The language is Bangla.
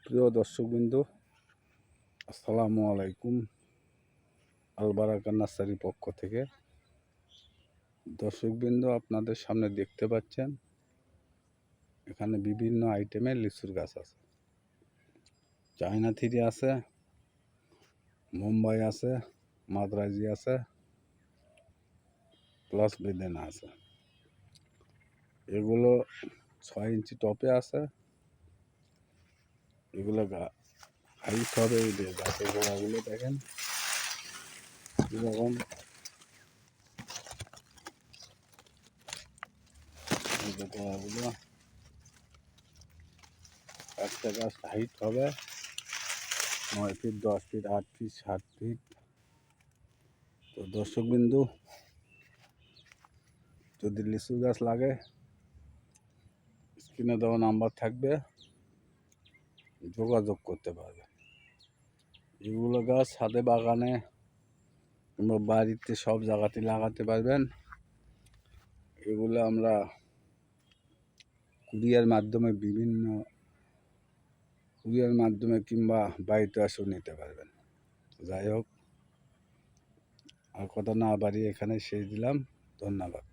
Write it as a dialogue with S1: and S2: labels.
S1: প্রিয় দর্শকবৃন্দ, আসসালামু আলাইকুম। আলবারাকা নার্সারির পক্ষ থেকে দর্শকবৃন্দ, আপনাদের সামনে দেখতে পাচ্ছেন এখানে বিভিন্ন আইটেমের লিচুর গাছ আছে। চায়না থিরি আছে, মুম্বাই আছে, মাদ্রাজি আছে, প্লাস বেদেনা আছে। এগুলো 6 ইঞ্চি টপে আছে। এগুলো হাইট হবে। এই যে গাছের গোড়াগুলো দেখেন এরকম। এই যে গোড়াগুলো, একটা গাছ হাইট হবে 9 ফিট, 10 ফিট, 8 ফিট, 7 ফিট। তো দর্শকবিন্দু, যদি লিচু গাছ লাগে স্ক্রিনে দেওয়া নাম্বার থাকবে, যোগাযোগ করতে পারবে। এগুলো গাছ ছাদে, বাগানে কিংবা বাড়িতে সব জায়গাতে লাগাতে পারবেন। এগুলো আমরা কুরিয়ার মাধ্যমে কিংবা বাড়িতে এসেও নিতে পারবেন। যাই হোক, আর কথা না বাড়িয়ে এখানে শেষ দিলাম। ধন্যবাদ।